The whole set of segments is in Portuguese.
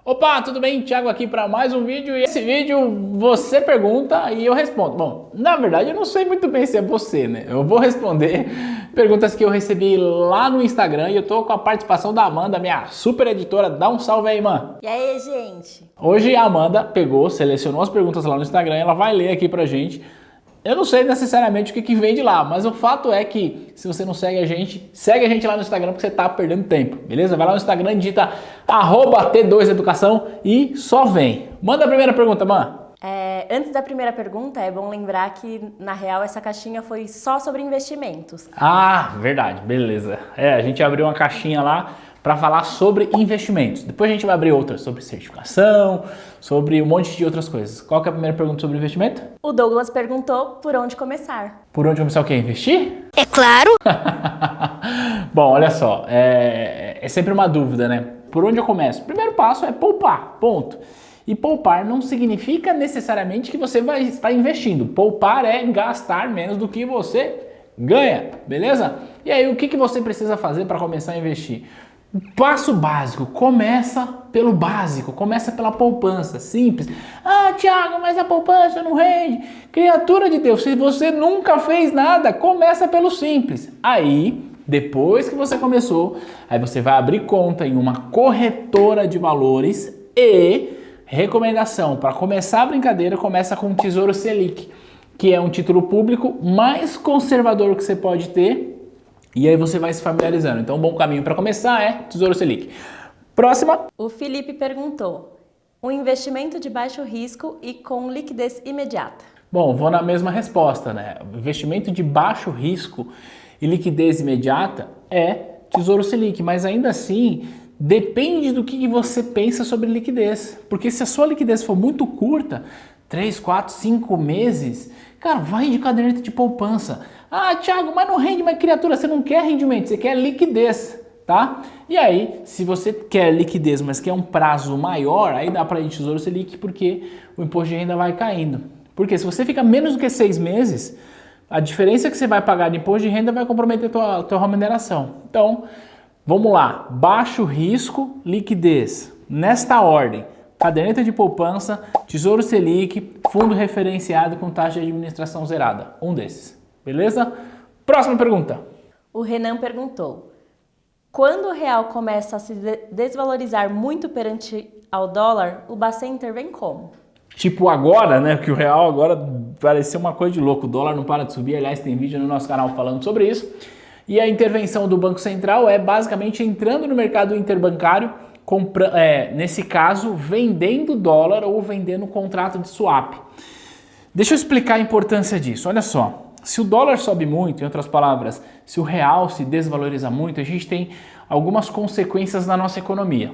Opa, tudo bem? Thiago aqui para mais um vídeo e esse vídeo você pergunta e eu respondo. Bom, na verdade eu não sei muito bem se é você, né? Eu vou responder perguntas que eu recebi lá no Instagram e eu tô com a participação da Amanda, minha super editora. Dá um salve aí, mano. E aí, gente? Hoje a Amanda pegou, selecionou as perguntas lá no Instagram e ela vai ler aqui pra gente. Eu não sei necessariamente o que vem de lá, mas o fato é que se você não segue a gente, segue a gente lá no Instagram porque você tá perdendo tempo, beleza? Vai lá no Instagram, digita @T2Educação e só vem. Manda a primeira pergunta, mano. Antes da primeira pergunta, é bom lembrar que, na real, essa caixinha foi só sobre investimentos. Ah, verdade, beleza. A gente abriu uma caixinha lá para falar sobre investimentos. Depois a gente vai abrir outras sobre certificação, sobre um monte de outras coisas. Qual que é a primeira pergunta sobre investimento? O Douglas perguntou por onde começar. Por onde começar o quê? Investir? É claro! Bom, olha só, é sempre uma dúvida, né? Por onde eu começo? O primeiro passo é poupar, ponto. E poupar não significa necessariamente que você vai estar investindo. Poupar é gastar menos do que você ganha, beleza? E aí, o que você precisa fazer para começar a investir? Passo básico, começa pelo básico, começa pela poupança, simples. Ah, Thiago, mas a poupança não rende. Criatura de Deus, se você nunca fez nada, começa pelo simples. Aí, depois que você começou, aí você vai abrir conta em uma corretora de valores e recomendação, para começar a brincadeira, começa com o Tesouro Selic, que é um título público mais conservador que você pode ter, e aí você vai se familiarizando. Então, um bom caminho para começar é Tesouro Selic. Próxima. O Felipe perguntou: um investimento de baixo risco e com liquidez imediata. Bom, vou na mesma resposta, né? Investimento de baixo risco e liquidez imediata é Tesouro Selic, mas ainda assim depende do que você pensa sobre liquidez. Porque se a sua liquidez for muito curta, 3, 4, 5 meses, cara, vai de caderneta de poupança. Ah, Thiago, mas não rende, mas criatura, você não quer rendimento, você quer liquidez, tá? E aí, se você quer liquidez, mas quer um prazo maior, aí dá para ir de Tesouro Selic, porque o imposto de renda vai caindo. Porque se você fica menos do que 6 meses, a diferença que você vai pagar de imposto de renda vai comprometer a tua remuneração. Então, vamos lá, baixo risco, liquidez. Nesta ordem, caderneta de poupança, Tesouro Selic, fundo referenciado com taxa de administração zerada. Um desses, beleza? Próxima pergunta. O Renan perguntou: quando o real começa a se desvalorizar muito perante ao dólar, o Bacenter vem como? Tipo agora, né? Que o real agora pareceu uma coisa de louco. O dólar não para de subir. Aliás, tem vídeo no nosso canal falando sobre isso. E a intervenção do Banco Central é basicamente entrando no mercado interbancário, nesse caso, vendendo dólar ou vendendo contrato de swap. Deixa eu explicar a importância disso. Olha só, se o dólar sobe muito, em outras palavras, se o real se desvaloriza muito, a gente tem algumas consequências na nossa economia.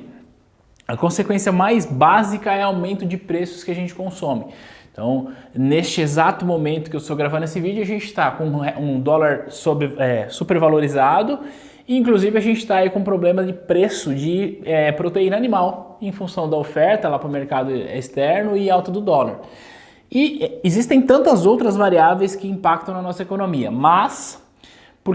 A consequência mais básica é aumento de preços que a gente consome. Então, neste exato momento que eu estou gravando esse vídeo, a gente está com um dólar supervalorizado e, inclusive, a gente está aí com problema de preço de proteína animal em função da oferta lá para o mercado externo e alta do dólar. E existem tantas outras variáveis que impactam na nossa economia, mas o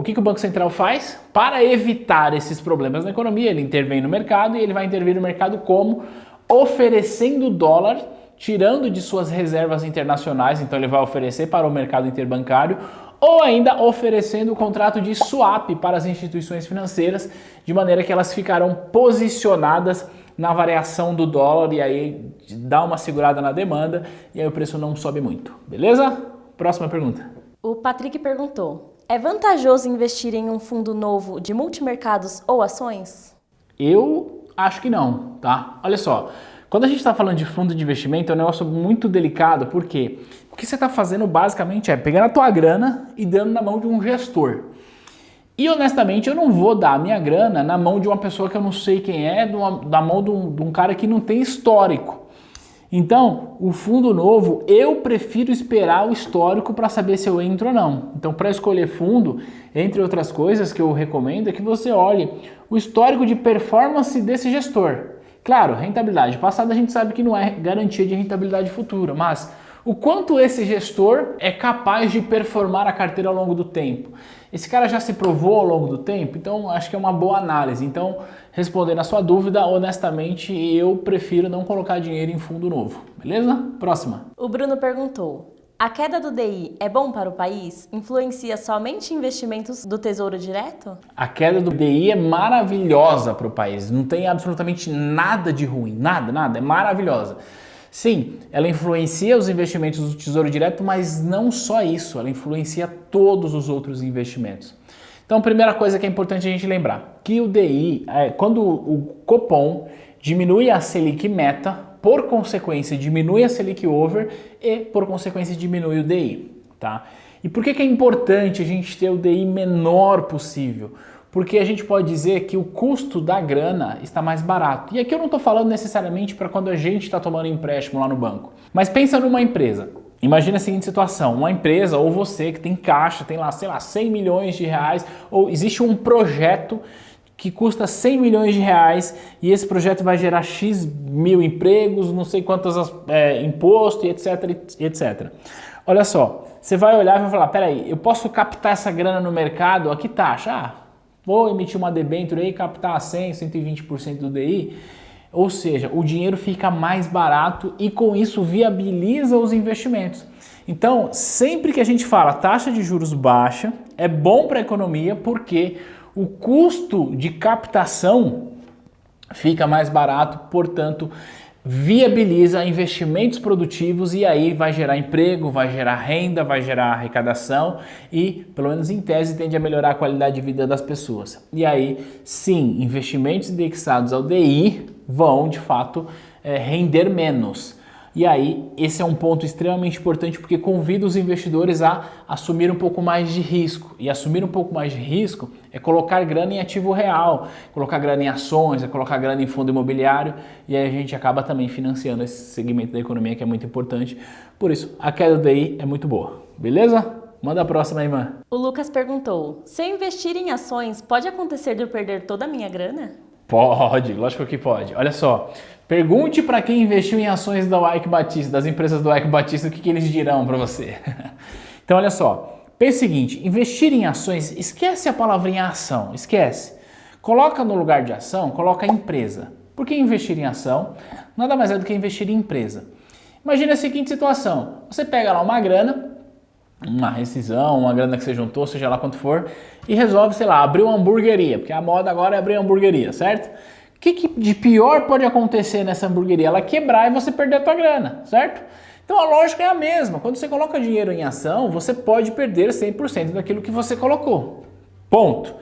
que o Banco Central faz? Para evitar esses problemas na economia, ele intervém no mercado e ele vai intervir no mercado como? Oferecendo dólar, tirando de suas reservas internacionais, então ele vai oferecer para o mercado interbancário, ou ainda oferecendo o contrato de swap para as instituições financeiras, de maneira que elas ficarão posicionadas na variação do dólar e aí dá uma segurada na demanda e aí o preço não sobe muito, beleza? Próxima pergunta. O Patrick perguntou: é vantajoso investir em um fundo novo de multimercados ou ações? Eu acho que não, tá? Olha só, quando a gente está falando de fundo de investimento é um negócio muito delicado, por quê? O que você está fazendo basicamente é pegando a tua grana e dando na mão de um gestor. E honestamente eu não vou dar a minha grana na mão de uma pessoa que eu não sei quem é, da mão de um cara que não tem histórico. Então, o fundo novo, eu prefiro esperar o histórico para saber se eu entro ou não. Então, para escolher fundo, entre outras coisas que eu recomendo, é que você olhe o histórico de performance desse gestor. Claro, rentabilidade passada a gente sabe que não é garantia de rentabilidade futura, mas O quanto esse gestor é capaz de performar a carteira ao longo do tempo. Esse cara já se provou ao longo do tempo, então acho que é uma boa análise. Então, respondendo a sua dúvida, honestamente, eu prefiro não colocar dinheiro em fundo novo. Beleza? Próxima. O Bruno perguntou: a queda do DI é bom para o país? Influencia somente investimentos do Tesouro Direto? A queda do DI é maravilhosa para o país. Não tem absolutamente nada de ruim. Nada. É maravilhosa. Sim, ela influencia os investimentos do Tesouro Direto, mas não só isso, ela influencia todos os outros investimentos. Então, primeira coisa que é importante a gente lembrar, que o DI, quando o Copom diminui a Selic meta, por consequência diminui a Selic over e por consequência diminui o DI, tá? E por que é importante a gente ter o DI menor possível? Porque a gente pode dizer que o custo da grana está mais barato. E aqui eu não estou falando necessariamente para quando a gente está tomando empréstimo lá no banco. Mas pensa numa empresa. Imagina a seguinte situação, uma empresa ou você que tem caixa, tem lá, sei lá, 100 milhões de reais, ou existe um projeto que custa 100 milhões de reais e esse projeto vai gerar X mil empregos, não sei quantos imposto e etc. Olha só, você vai olhar e vai falar, peraí, eu posso captar essa grana no mercado, a que taxa? Vou emitir uma debênture aí e captar 100, 120% do DI. Ou seja, o dinheiro fica mais barato e com isso viabiliza os investimentos. Então, sempre que a gente fala taxa de juros baixa, é bom para a economia porque o custo de captação fica mais barato, portanto, viabiliza investimentos produtivos e aí vai gerar emprego, vai gerar renda, vai gerar arrecadação e, pelo menos em tese, tende a melhorar a qualidade de vida das pessoas. E aí, sim, investimentos indexados ao DI vão, de fato, render menos. E aí, esse é um ponto extremamente importante porque convida os investidores a assumir um pouco mais de risco. E assumir um pouco mais de risco é colocar grana em ativo real, colocar grana em ações, é colocar grana em fundo imobiliário e aí a gente acaba também financiando esse segmento da economia que é muito importante. Por isso, a queda do DI é muito boa. Beleza? Manda a próxima aí, irmã. O Lucas perguntou: se eu investir em ações, pode acontecer de eu perder toda a minha grana? Pode, lógico que pode. Olha só, pergunte para quem investiu em ações da Eike Batista, das empresas do Eike Batista, o que eles dirão para você. Então, olha só, pense o seguinte, investir em ações, esquece a palavrinha ação, esquece. Coloca no lugar de ação, coloca empresa. Porque investir em ação nada mais é do que investir em empresa. Imagine a seguinte situação, você pega lá uma grana, uma rescisão, uma grana que você juntou, seja lá quanto for, e resolve, sei lá, abrir uma hamburgueria, porque a moda agora é abrir uma hamburgueria, certo? O que de pior pode acontecer nessa hamburgueria? Ela quebrar e você perder a tua grana, certo? Então a lógica é a mesma, quando você coloca dinheiro em ação, você pode perder 100% daquilo que você colocou, ponto.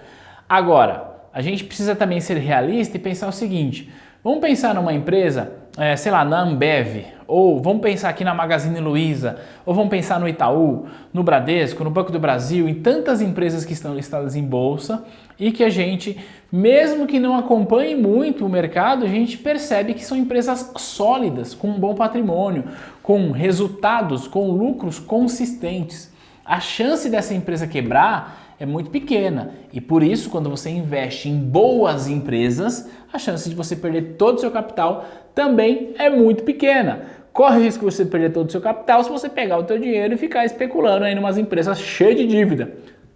Agora, a gente precisa também ser realista e pensar o seguinte, vamos pensar numa empresa, sei lá, na Ambev, ou vamos pensar aqui na Magazine Luiza, ou vamos pensar no Itaú, no Bradesco, no Banco do Brasil, em tantas empresas que estão listadas em bolsa e que a gente, mesmo que não acompanhe muito o mercado, a gente percebe que são empresas sólidas, com um bom patrimônio, com resultados, com lucros consistentes. A chance dessa empresa quebrar é muito pequena e por isso quando você investe em boas empresas, a chance de você perder todo o seu capital também é muito pequena. Corre o risco de você perder todo o seu capital se você pegar o teu dinheiro e ficar especulando aí em umas empresas cheias de dívida.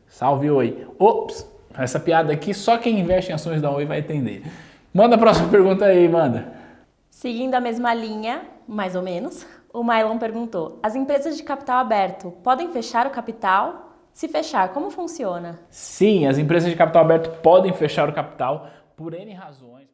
Salve Oi. Ops, essa piada aqui só quem investe em ações da Oi vai entender. Manda a próxima pergunta aí, manda. Seguindo a mesma linha, mais ou menos, o Mylon perguntou: as empresas de capital aberto podem fechar o capital? Se fechar, como funciona? Sim, as empresas de capital aberto podem fechar o capital por N razões.